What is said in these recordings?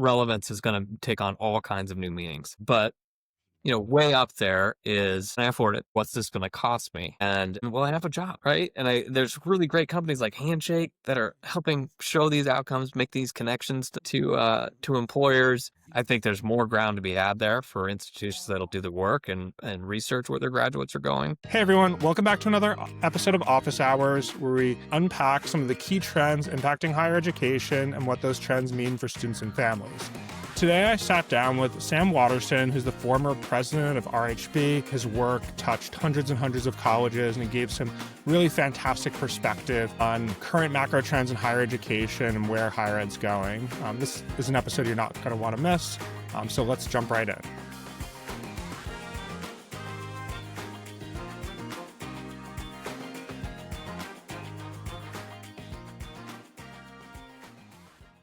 relevance is going to take on all kinds of new meanings. But way up there is, can I afford it? What's this going to cost me? And will I have a job? Right. And there's really great companies like Handshake that are helping show these outcomes, make these connections to employers. I think there's more ground to be had there for institutions that'll do the work and research where their graduates are going. Hey everyone, welcome back to another episode of Office Hours, where we unpack some of the key trends impacting higher education and what those trends mean for students and families. Today I sat down with Sam Waterson, who's the former president of RHB. His work touched hundreds and hundreds of colleges, and he gave some really fantastic perspective on current macro trends in higher education and where higher ed's going. This is an episode you're not going to want to miss, so let's jump right in.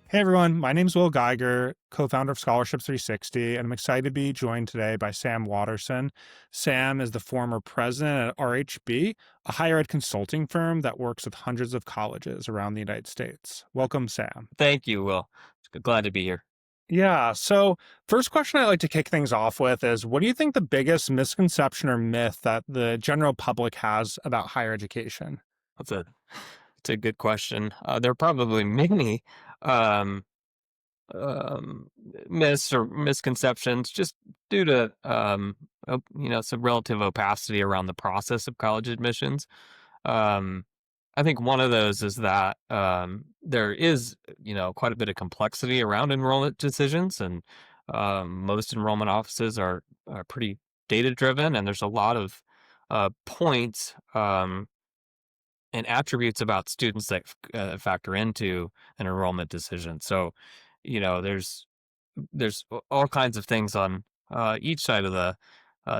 Hey everyone, my name's Will Geiger, co-founder of Scholarship 360, and I'm excited to be joined today by Sam Waterson. Sam is the former president at RHB, a higher ed consulting firm that works with hundreds of colleges around the United States. Welcome, Sam. Thank you, Will. Glad to be here. Yeah, so first question I'd like to kick things off with is, what do you think the biggest misconception or myth that the general public has about higher education? That's a good question. There are probably many um, myths or misconceptions just due to some relative opacity around the process of college admissions. Um, I think one of those is that there is quite a bit of complexity around enrollment decisions, and most enrollment offices are pretty data driven, and there's a lot of points and attributes about students that factor into an enrollment decision. So, there's all kinds of things on each side of the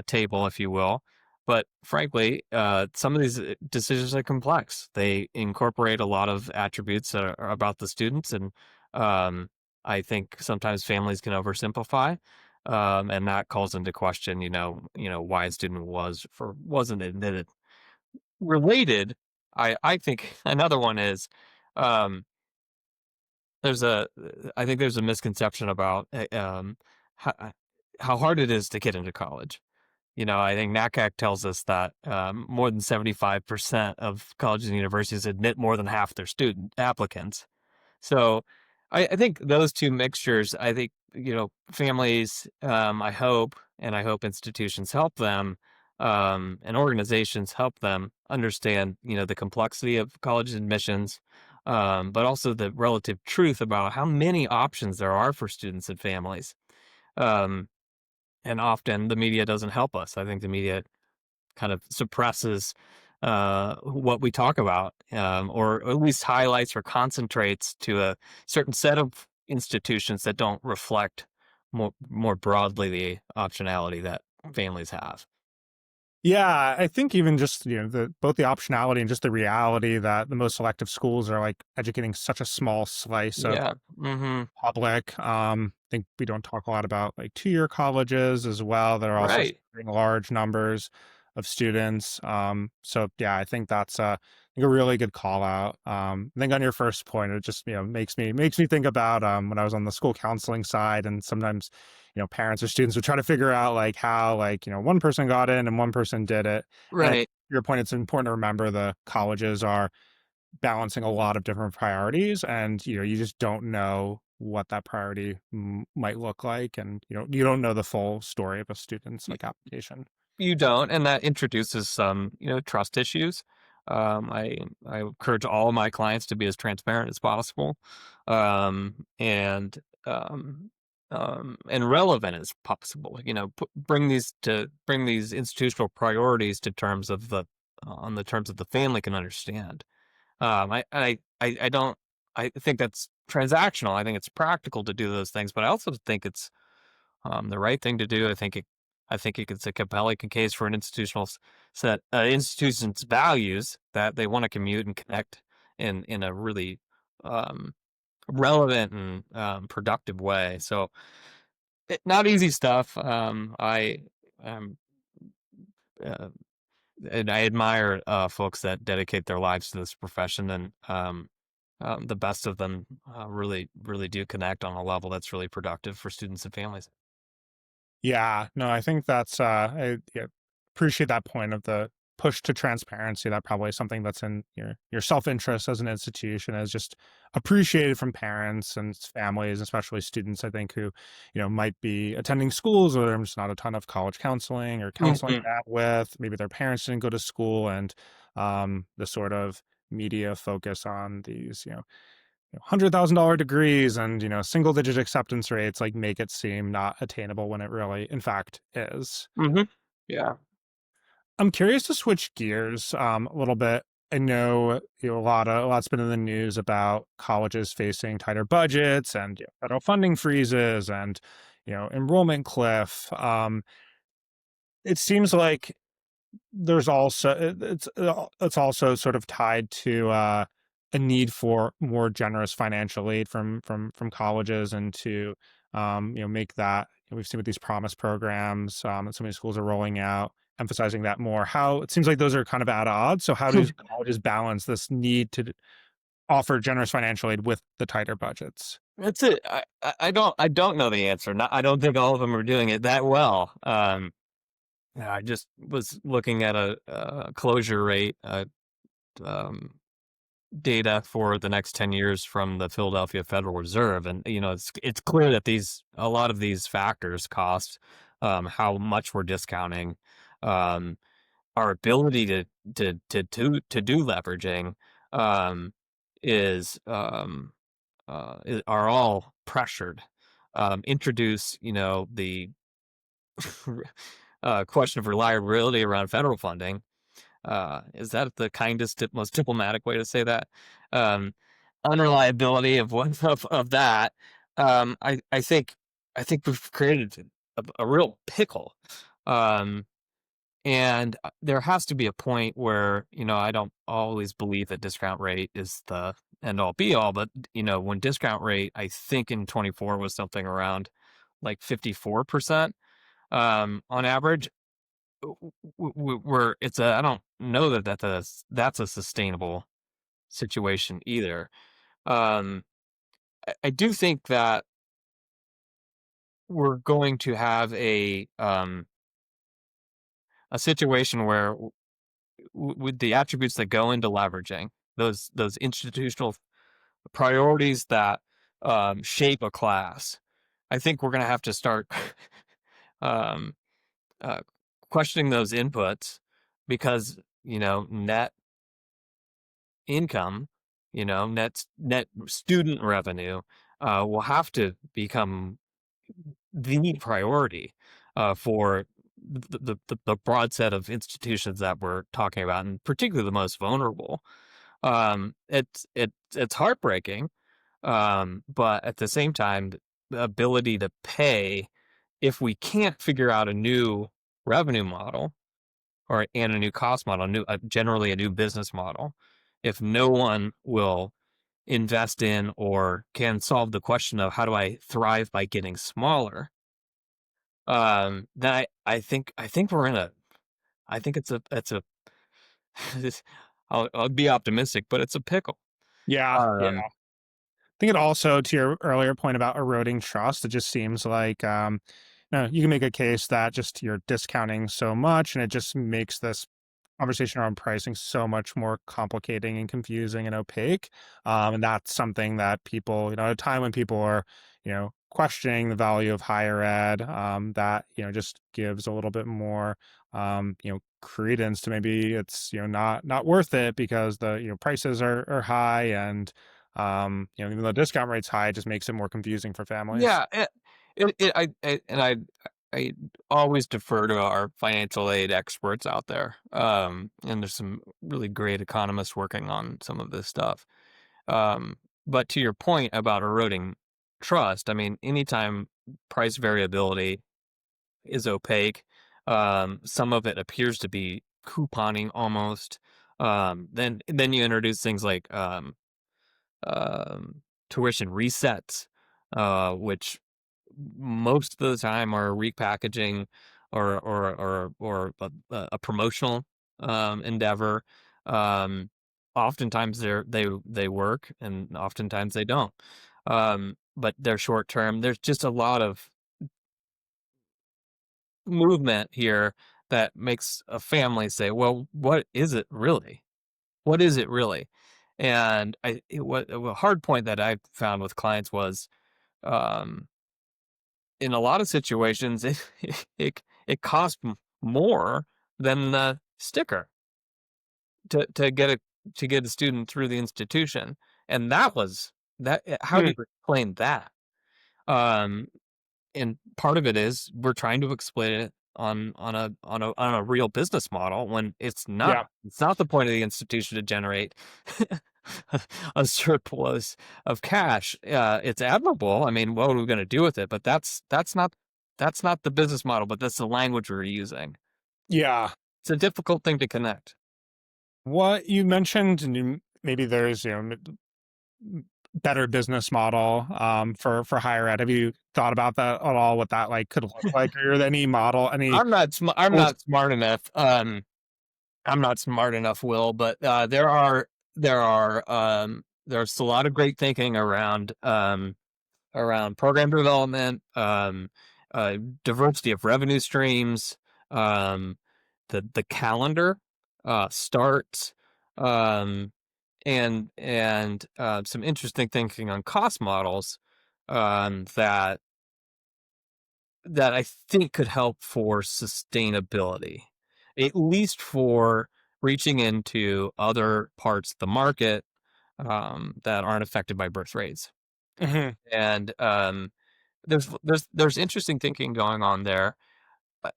table, if you will. But frankly, some of these decisions are complex. They incorporate a lot of attributes that are about the students, and I think sometimes families can oversimplify, and that calls into question, why a student wasn't admitted. Related, I think another one is, um, there's a I think there's a misconception about how, how hard it is to get into college. I think NACAC tells us that more than 75% of colleges and universities admit more than half their student applicants. So I think those two mixtures, I think, families, I hope institutions help them, and organizations help them understand, the complexity of college admissions, but also the relative truth about how many options there are for students and families. Um, and often the media doesn't help us. I think the media kind of suppresses what we talk about, or at least highlights or concentrates to a certain set of institutions that don't reflect more broadly the optionality that families have. Yeah, I think even just, both the optionality and just the reality that the most selective schools are like educating such a small slice of Yeah. Mm-hmm. public. I think we don't talk a lot about like two-year colleges as well that are also Right. serving large numbers of students. So yeah, I think that's I think a really good call out. I think on your first point, it just makes me think about when I was on the school counseling side, and sometimes parents or students would try to figure out like how like one person got in and one person did it. And Right. your point, it's important to remember the colleges are balancing a lot of different priorities, and you just don't know what that priority might look like, and you don't know the full story of a student's like application. You don't, and that introduces some, trust issues. I encourage all of my clients to be as transparent as possible, and relevant as possible. Bring these institutional priorities to terms of the on the terms that the family can understand. I don't. I think that's transactional. I think it's practical to do those things, but I also think it's the right thing to do. I think it's a compelling case for an institution's values that they want to commute and connect in a really um, relevant and productive way. So, not easy stuff. Um, uh, and I admire folks that dedicate their lives to this profession, and the best of them really do connect on a level that's really productive for students and families. Yeah, no, I think that's I yeah, appreciate that point of the push to transparency. That probably is something that's in your self-interest as an institution is just appreciated from parents and families, especially students, I think, who, might be attending schools where there's not a ton of college counseling or counseling Mhm. that with. Maybe their parents didn't go to school and the sort of media focus on these, $100,000 degrees and, single digit acceptance rates, like, make it seem not attainable when it really, in fact, is. Mhm. Yeah. I'm curious to switch gears, a little bit. I know, a lot's been in the news about colleges facing tighter budgets and, federal funding freezes and, enrollment cliff. It seems like there's also it's also sort of tied to, a need for more generous financial aid from colleges and to, make that we've seen with these promise programs, that so many schools are rolling out, emphasizing that more. How it seems like those are kind of at odds, so how do colleges balance this need to offer generous financial aid with the tighter budgets? That's it. I don't know the answer. Not I don't think all of them are doing it that well. Yeah, I just was looking at a closure rate, um, data for the next 10 years from the Philadelphia Federal Reserve, and it's clear that these a lot of these factors cost, how much we're discounting, um, our ability to do leveraging, um, is are all pressured. Introduce the question of reliability around federal funding. Is that the kindest, most diplomatic way to say that? Um, Unreliability of one of that. I think we've created a real pickle. Um, and there has to be a point where I don't always believe that discount rate is the end all be all, but when discount rate I think in 24 was something around like 54% on average where it's a I don't know that's a sustainable situation either. Um, I do think that we're going to have a situation where with the attributes that go into leveraging those institutional priorities that shape a class. I think we're going to have to start um, uh, questioning those inputs because net income, net student revenue, will have to become the priority for the broad set of institutions that we're talking about, and particularly the most vulnerable. It's heartbreaking, but at the same time, the ability to pay if we can't figure out a new revenue model and a new cost model, generally a new business model. If no one will invest in or can solve the question of how do I thrive by getting smaller, then I think we're in a I think it's a I'll be optimistic, but it's a pickle. Yeah, yeah. Um, I think it also, to your earlier point about eroding trust, it just seems like, no, you can make a case that just you're discounting so much, and it just makes this conversation around pricing so much more complicating and confusing and opaque. And that's something that people, at a time when people are, questioning the value of higher ed, that, just gives a little bit more, credence to maybe it's, not worth it because the, prices are high and, even though the discount rate's high, it just makes it more confusing for families. yeah, I always defer to our financial aid experts out there, and there's some really great economists working on some of this stuff. But to your point about eroding trust, I mean, anytime price variability is opaque, some of it appears to be couponing almost. Then you introduce things like um, tuition resets, which most of the time are repackaging or a promotional endeavor. Um, oftentimes they work, and oftentimes they don't. But they're short term. There's just a lot of movement here that makes a family say, "Well, what is it really? What is it really?" And what a hard point that I found with clients was, um, in a lot of situations, it costs more than the sticker to get a student through the institution, and that was that. How do Hmm. you explain that? Um, and part of it is we're trying to explain it on a real business model when it's Yeah. not. It's not the point of the institution to generate a surplus of cash. It's admirable. I mean, what are we going to do with it? But that's not the business model. But that's the language we're using. Yeah. It's a difficult thing to connect. What you mentioned, and maybe there's better business model for higher ed. Have you thought about that at all? What that like could look like, or any model, any I'm tools? not smart enough. I'm not smart enough, Will, but there's a lot of great thinking around program development, diversity of revenue streams, um, the calendar starts, um, and some interesting thinking on cost models that I think could help for sustainability, at least for reaching into other parts of the market that aren't affected by birth rates. Mhm. And there's interesting thinking going on there. Uh,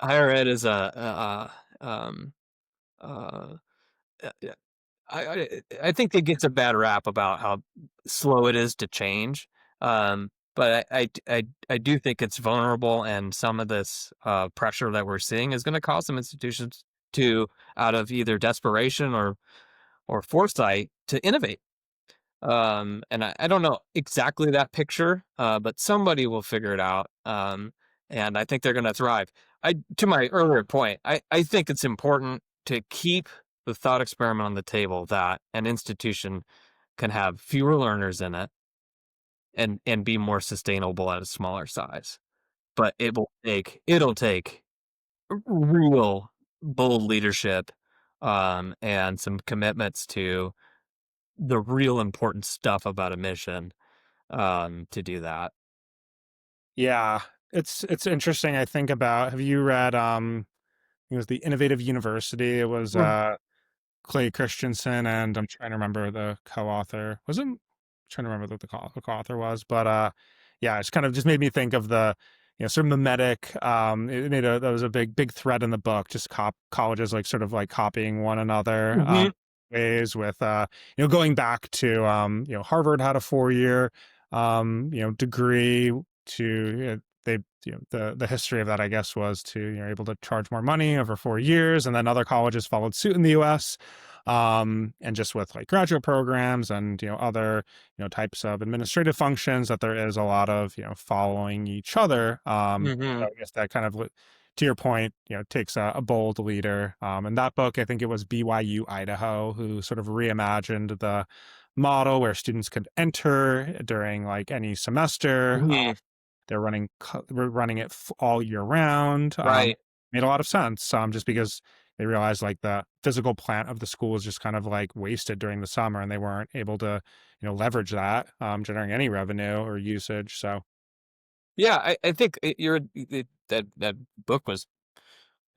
Higher ed is uh, yeah, I think it gets a bad rap about how slow it is to change. But I do think it's vulnerable, and some of this pressure that we're seeing is going to cause some institutions to, out of either desperation or foresight, to innovate. And I don't know exactly that picture, but somebody will figure it out. And I think they're going to thrive. To my earlier point, I think it's important to keep the thought experiment on the table that an institution can have fewer learners in it and be more sustainable at a smaller size. But it'll take real bold leadership and some commitments to the real important stuff about a mission to do that. Yeah, it's interesting. I think about. Have you read? It was the Innovative University. It was Mm. Clay Christensen, and I'm trying to remember the co-author. Wasn't trying to remember what the co-author was, but yeah, it's kind of just made me think of the sort of mimetic. It made that was a big thread in the book. Just colleges like sort of like copying one another Mhm. ways with going back to Harvard had a 4 year degree to they the history of that I guess was to able to charge more money over 4 years, and then other colleges followed suit in the U.S. And just with like graduate programs and other types of administrative functions that there is a lot of following each other. So Mhm. I guess that kind of to your point takes a bold leader. In that book I think it was BYU Idaho who sort of reimagined the model where students could enter during like any semester. Mhm. We're running it all year round. Right. Made a lot of sense. Just because they realized like the physical plant of the school was just kind of like wasted during the summer, and they weren't able to, leverage that, generating any revenue or usage. So Yeah, I think that book was,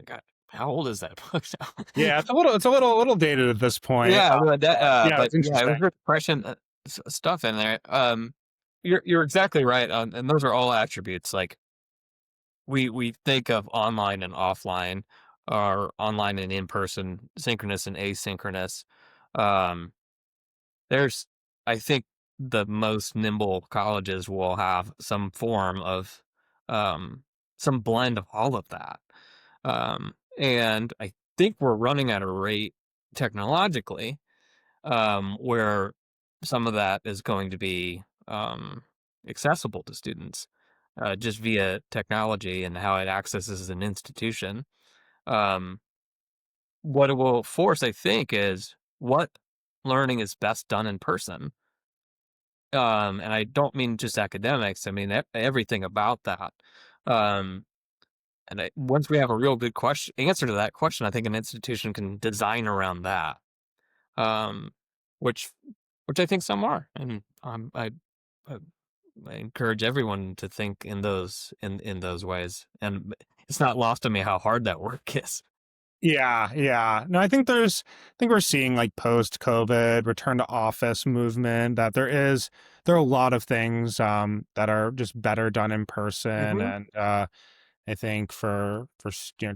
God, how old is that book now? yeah, it's a little dated at this point. Yeah, but Yeah, but it's yeah, it interesting. was repression stuff in there. You're exactly right, and those are all attributes. Like we think of online and offline, or online and in person, synchronous and asynchronous. Um, There's I think the most nimble colleges will have some form of, um, some blend of all of that. And I think we're running at a rate technologically, where some of that is going to be, accessible to students, just via technology and how it accesses an institution. Um, what it will force, I think, is what learning is best done in person. And I don't mean just academics. I mean everything about that. Um, once we have a real good question answer to that question, I think an institution can design around that. Um, which which I think some are, and I, I encourage everyone to think in those ways. And it's not lost on me how hard that work is. Yeah, yeah. No, I think we're seeing like post-COVID return to office movement that there are a lot of things that are just better done in person. Hmm. And I think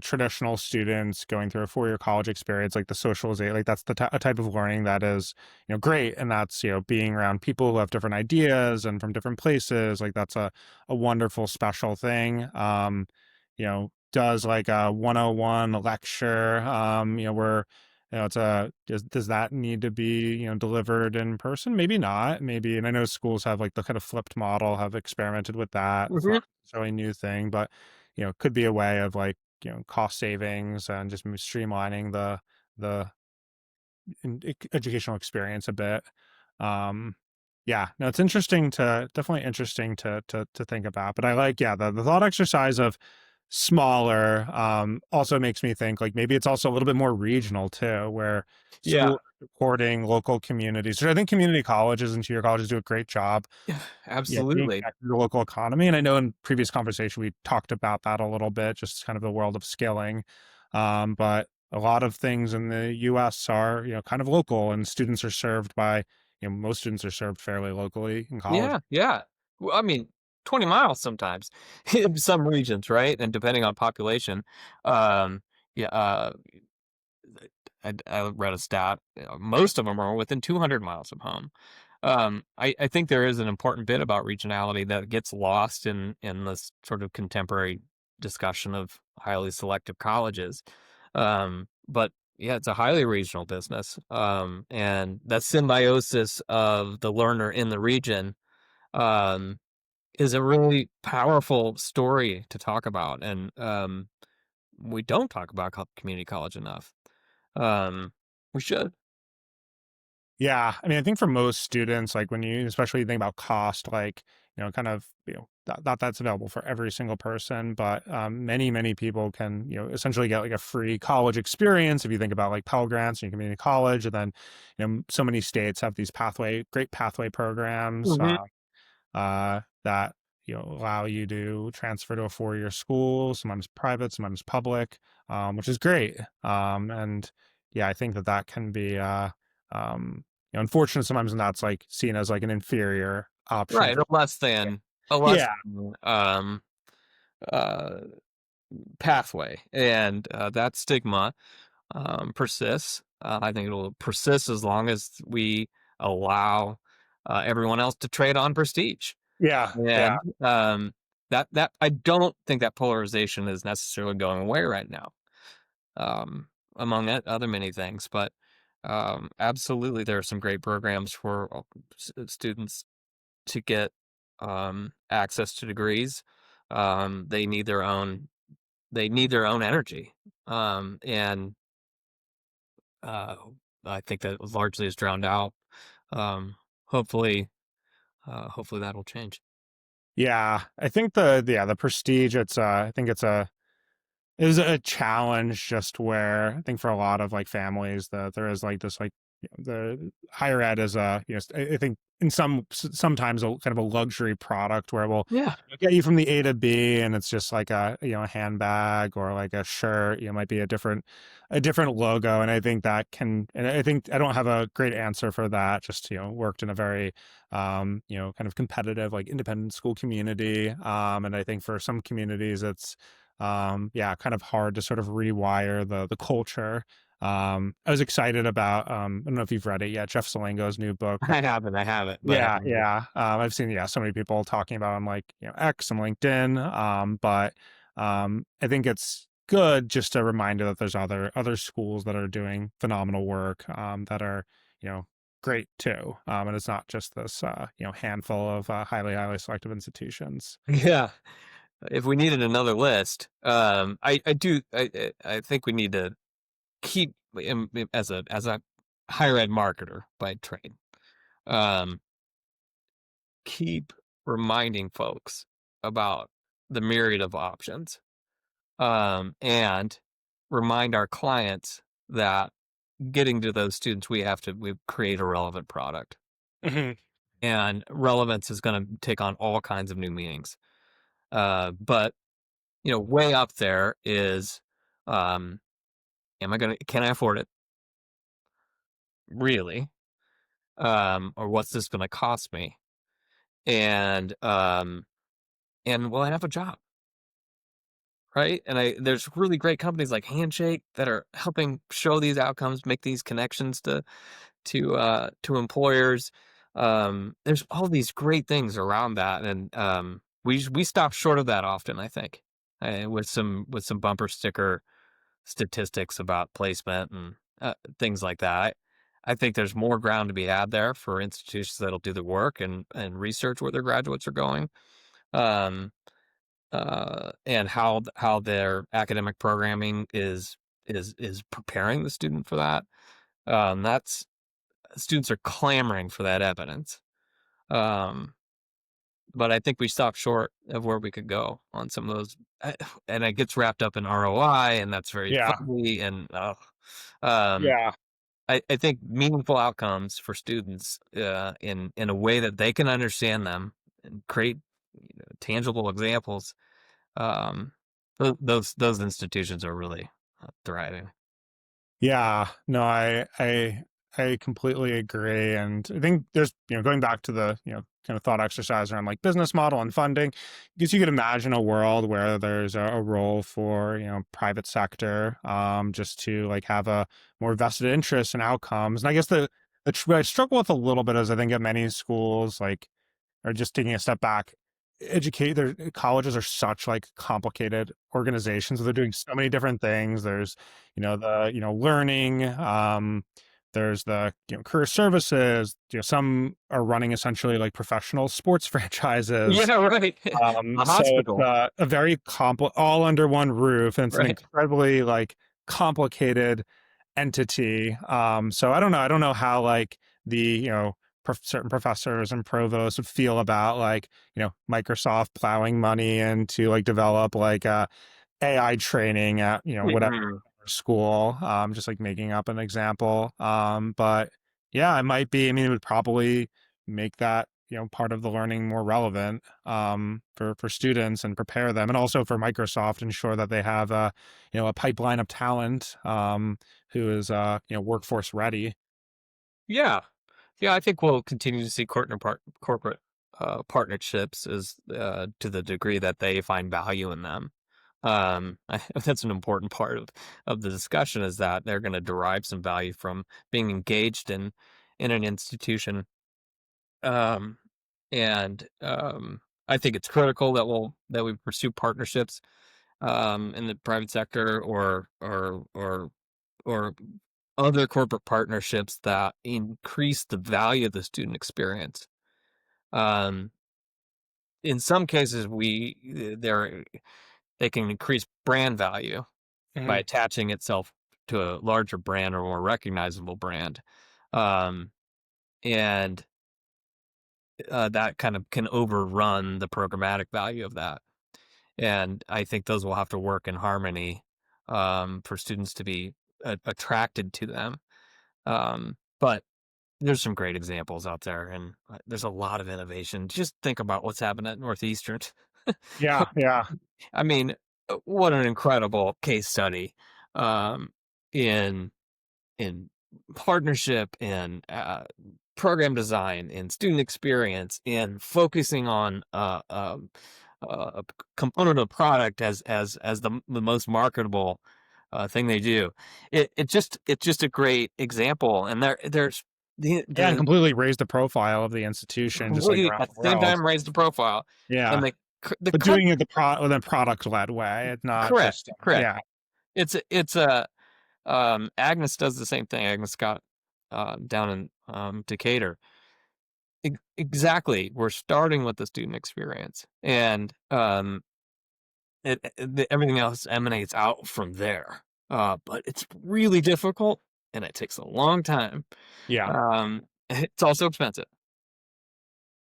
traditional students going through a 4-year college experience, like the socialization, like that's a type of learning that is great, and that's being around people who have different ideas and from different places. Like that's a wonderful special thing. Does like a 101 lecture, where it's a does that need to be delivered in person? Maybe not, maybe. And I know schools have like the kind of flipped model, have experimented with that. It's Hmm. not necessarily a new thing, but could be a way of like cost savings and just streamlining the educational experience a bit. um yeah, no, it's interesting to definitely interesting to think about. But I like, yeah, the thought exercise of smaller also makes me think like maybe it's also a little bit more regional too, where Yeah, school supporting local communities, which I think community colleges and tier colleges do a great job. yeah, Yeah, being absolutely. connected to the local economy. And I know in previous conversation we talked about that a little bit, just kind of the world of skilling. But a lot of things in the US are, kind of local, and students are served by, most students are served fairly locally in college. Yeah, yeah. Well, I mean, 20 miles sometimes in some regions, right? And depending on population. Um, yeah, I read a stat. Most of them are within 200 miles of home. I think there is an important bit about regionality that gets lost in this sort of contemporary discussion of highly selective colleges. But yeah, it's a highly regional business. And that symbiosis of the learner in the region um, is a really powerful story to talk about. And we don't talk about community college enough. Um, we should. Yeah, I mean, I think for most students, like when you especially think about cost, like, kind of, not that's available for every single person, but many people can, essentially get like a free college experience if you think about like Pell Grants and community college. And then, so many states have these great pathway programs Hmm. that allow you to transfer to a 4-year school, sometimes private, sometimes public, which is great. And yeah, I think that can be um, unfortunate sometimes, and that's like seen as like an inferior option Right, for. a less Yeah, than uh, pathway, and that stigma persists. I think it'll persist as long as we allow everyone else to trade on prestige. yeah, yeah, And that I don't think that polarization is necessarily going away right now, um, among other many things. But absolutely, there are some great programs for students to get access to degrees. They need their own. They need their own energy, and uh, I think that largely is drowned out. Um, hopefully, hopefully that'll change. yeah. I think the prestige. I think it was a challenge, just where I think for a lot of like families that there is like this like the higher ed is I think in sometimes a kind of a luxury product where we'll Yeah. get you from the A to B, and it's just like a handbag or like a shirt, might be a different logo. And I think that can, and I think I don't have a great answer for that. Just worked in a very kind of competitive like independent school community, and I think for some communities it's yeah, kind of hard to sort of rewire the culture. I was excited about I don't know if you've read it yet, Jeff Salango's new book. I haven't, but Yeah, yeah. I've seen, yeah, so many people talking about it on like X and LinkedIn. But I think it's good, just a reminder that there's other schools that are doing phenomenal work, that are you know great too. And it's not just this handful of highly selective institutions. yeah. If we needed another list, I think we need to keep as a higher ed marketer by trade. Um, keep reminding folks about the myriad of options, and remind our clients that getting to those students, we create a relevant product, Hmm. and relevance is going to take on all kinds of new meanings. But way up there is, um, can I afford it? Really? Or what's this going to cost me? And, will I have a job? Right? And there's really great companies like Handshake that are helping show these outcomes, make these connections to employers. There's all these great things around that, and we stop short of that often, I think, with some bumper sticker statistics about placement and things like that. I think there's more ground to be had there for institutions that'll do the work and research where their graduates are going. Um, and how their academic programming is preparing the student for that. That's Students are clamoring for that evidence. Um, but I think we stopped short of where we could go on some of those, and it gets wrapped up in ROI, and that's very Yeah. fuzzy. And um, Yeah. I think meaningful outcomes for students, in a way that they can understand them and create tangible examples. Um, those institutions are really thriving. Yeah, no, I completely agree, and I think there's going back to the kind of thought exercise around like business model and funding, because you could imagine a world where there's a role for private sector, just to like have a more vested interest in outcomes, and I guess what I struggle with a little bit is I think at many schools like or just taking a step back, educate their colleges are such like complicated organizations. They're doing so many different things. There's, the learning. There's the career services. Some are running essentially like professional sports franchises. Yeah, right. A So it's hospital, a very all under one roof, and it's an right? incredibly like complicated entity. So I don't know. I don't know how like the certain professors and provosts would feel about like Microsoft plowing money into like develop like AI training at whatever Mhm. school. Just like making up an example. But yeah, it might be. I mean, it would probably make that part of the learning more relevant for students and prepare them, and also for Microsoft ensure that they have a a pipeline of talent who is workforce ready. Yeah. Yeah, I think we'll continue to see corporate partnerships to the degree that they find value in them. That's an important part of the discussion, is that they're going to derive some value from being engaged in an institution. Um, and I think it's critical that we pursue partnerships in the private sector, or other corporate partnerships that increase the value of the student experience. Um, in some cases, they can increase brand value by Mhm. attaching itself to a larger brand or more recognizable brand, um, and that kind of can overrun the programmatic value of that. And I think those will have to work in harmony, for students to be attracted to them. But there's some great examples out there, and there's a lot of innovation. Just think about what's happened at Northeastern. Yeah, yeah. I mean, what an incredible case study, um, in in partnership and program design and student experience and focusing on a component of product as the most marketable thing they do. It's just a great example, and there's Yeah, and the completely raised the profile of the institution just like completely around at the the same world. time raise the profile, and Yeah. the But doing it in a product-led way. It's not correct, just correct. yeah. It's a Agnes does the same thing. Agnes Scott, down in Decatur. Exactly. We're starting with the student experience, and everything else emanates out from there. But it's really difficult. and it takes a long time. Yeah. It's also expensive.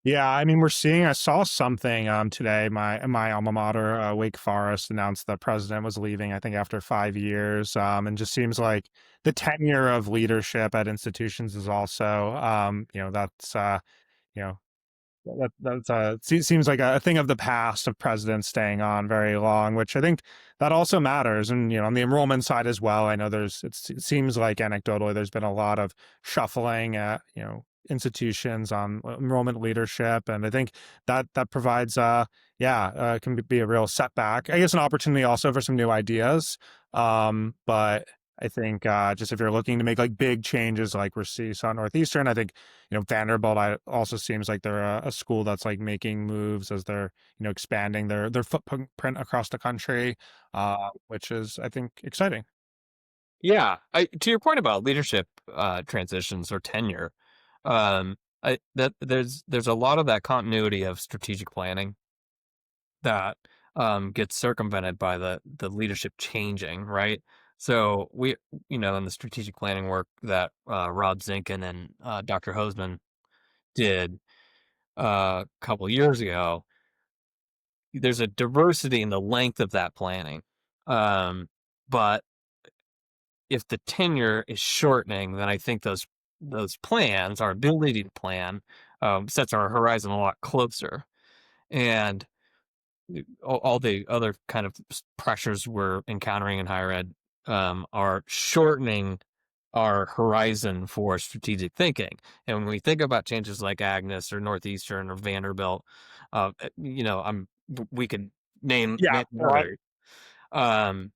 Yeah, I mean, I saw something today. My alma mater, Wake Forest, announced the president was leaving. I think after 5 years, and just seems like the tenure of leadership at institutions is also, that's you know seems like a thing of the past of presidents staying on very long, which I think that also matters. And on the enrollment side as well, I know it seems like anecdotally there's been a lot of shuffling at institutions on enrollment leadership, and I think that provides can be a real setback. I guess an opportunity also for some new ideas, but. I think just if you're looking to make like big changes, like we saw at Northeastern, I think Vanderbilt also seems like they're a school that's like making moves as they're expanding their footprint across the country, which is I think exciting. Yeah, to your point about leadership transitions or tenure, I that there's a lot of that continuity of strategic planning that gets circumvented by the leadership changing, right? So in the strategic planning work that Rob Zinkin and Dr. Hoseman did a couple years ago, there's a diversity in the length of that planning. But if the tenure is shortening, then I think those plans, our ability to plan, sets our horizon a lot closer. And all the other kind of pressures we're encountering in higher ed are shortening our horizon for strategic thinking. And when we think about changes like Agnes or Northeastern or Vanderbilt, we could name Yeah, many others. Um,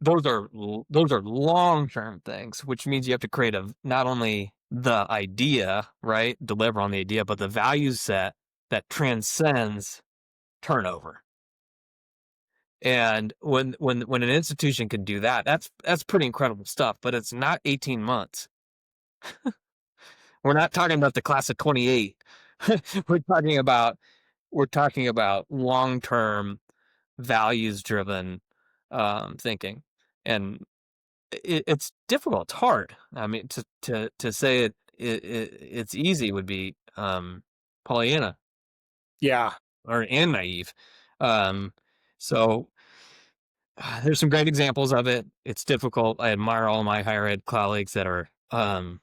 those are long term things, which means you have to create not only the idea, right, deliver on the idea, but the value set that transcends turnover. And when an institution can do that, that's pretty incredible stuff. But it's not 18 months. We're not talking about the class of 28. we're talking about we're talking about long term values driven thinking, and it's difficult. It's hard. I mean, to say it's easy would be Pollyanna yeah, and naive. Um, so there's some great examples of it. It's difficult. I admire all my higher ed colleagues that are doing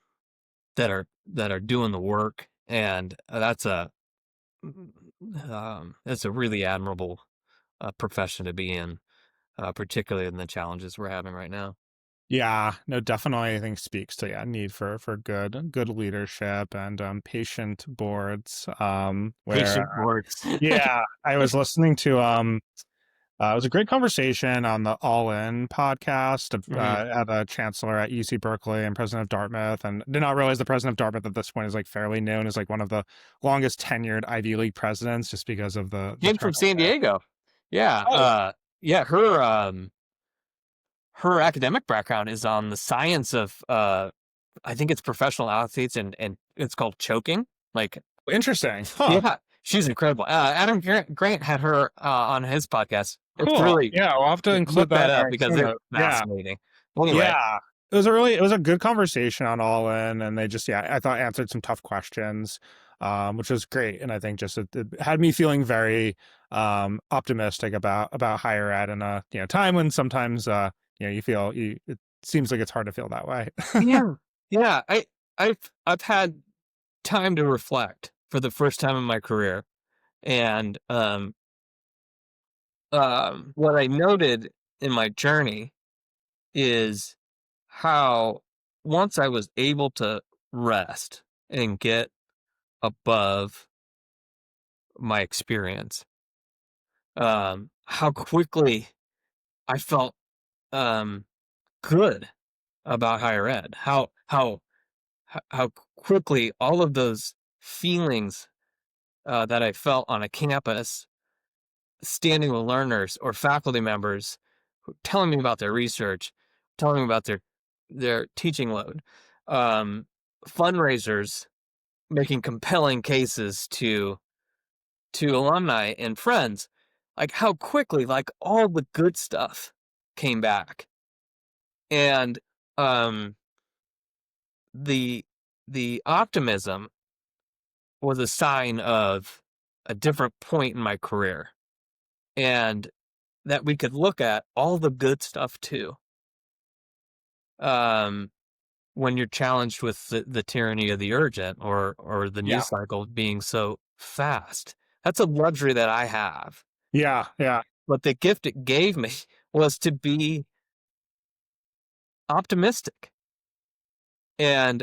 the work, and that's a really admirable profession to be in, particularly in the challenges we're having right now. yeah, no, definitely. I think speaks to need for good leadership and patient boards. Where Patient boards. yeah, I was listening to it was a great conversation on the All In podcast of Mhm. at a chancellor at UC Berkeley and president of Dartmouth, and did not realize the president of Dartmouth at this point is like fairly known as like one of the longest tenured Ivy League presidents, just because of the Came from turnover San there. Diego. Yeah, Oh, yeah. Her academic background is on the science of I think it's professional athletes, and it's called choking. Like, interesting. Huh. yeah, she's incredible. Adam Grant had her on his podcast. It's Cool. really Yeah, we'll have to include look that that in up our because show it's notes. Yeah. fascinating. Anyway, Yeah. It was a good conversation on All In, and they just I thought answered some tough questions, which was great. And I think just it had me feeling very optimistic about higher ed in a time when sometimes you feel it seems like it's hard to feel that way. yeah, yeah. I've had time to reflect for the first time in my career, and what I noted in my journey is how once I was able to rest and get above my experience, how quickly I felt um, good about higher ed. How quickly all of those feelings that I felt on a campus, standing with learners or faculty members telling me about their research, telling me about their teaching load, um, fundraisers making compelling cases to alumni and friends, like how quickly like all the good stuff came back. And the the optimism was a sign of a different point in my career, and that we could look at all the good stuff too. Um, when you're challenged with the tyranny of the urgent or the Yeah. news cycle being so fast. That's a luxury that I have. Yeah. Yeah. But the gift it gave me was to be optimistic. And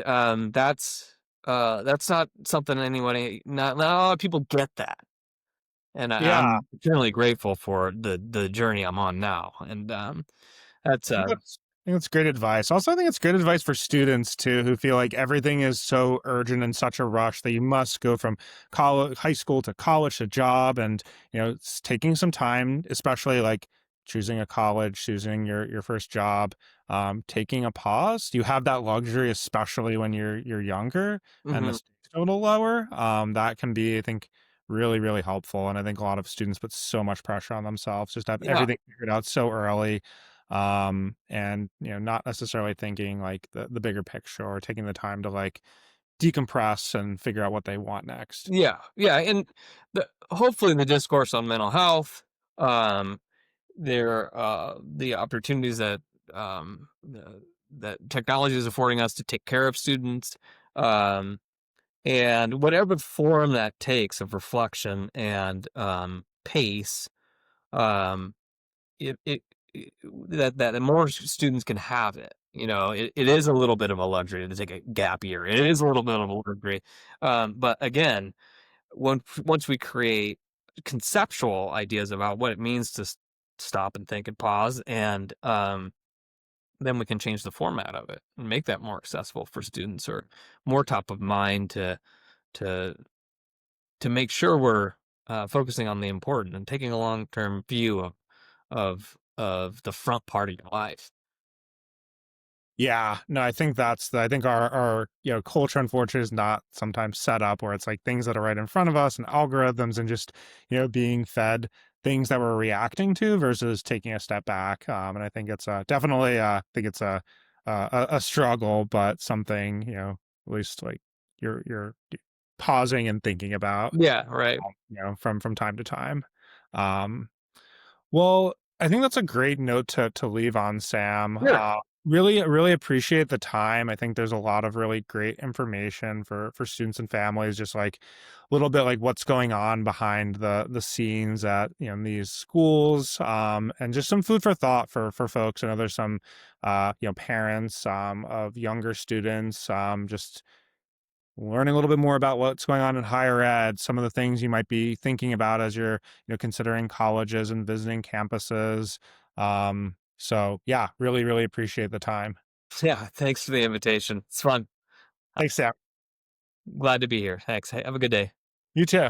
that's not something anybody not a lot of people get that. And Yeah. I'm eternally grateful for the journey I'm on now. And that's I think that's great advice. Also, I think it's good advice for students too, who feel like everything is so urgent and such a rush that you must go from college, high school to college to job, and it's taking some time, especially like choosing a college, choosing your first job, taking a pause. You have that luxury, especially when you're younger and the mhm, stakes are a little lower. That can be, I think, really really helpful. And I think a lot of students put so much pressure on themselves just to have yeah. everything figured out so early, and not necessarily thinking like the bigger picture or taking the time to like decompress and figure out what they want next. Yeah, yeah, and hopefully the discourse on mental health, um, the opportunities that that technology is affording us to take care of students, um, and whatever form that takes of reflection and pace, um, it that more students can have it. It is a little bit of a luxury to take a gap year. It is a little bit of a luxury, but again, once we create conceptual ideas about what it means to stop and think and pause, and then we can change the format of it and make that more accessible for students or more top of mind to make sure we're focusing on the important and taking a long term view of the front part of your life. Yeah, no, I think I think our culture unfortunately is not sometimes set up where it's like things that are right in front of us and algorithms and just being fed things that we're reacting to versus taking a step back. And I think it's definitely I think it's a struggle, but something at least like you're pausing and thinking about, Yeah, right. from time to time. Um, well, I think that's a great note to leave on, Sam. Sure. Really appreciate the time. I think there's a lot of really great information for students and families, just like a little bit like what's going on behind the scenes at in these schools, and just some food for thought for folks. I know there's some parents of younger students, just learning a little bit more about what's going on in higher ed, some of the things you might be thinking about as you're, considering colleges and visiting campuses. So yeah, really appreciate the time. Yeah, thanks for the invitation. It's fun. Thanks, Sam. Glad to be here. Thanks. Hey, have a good day. You too.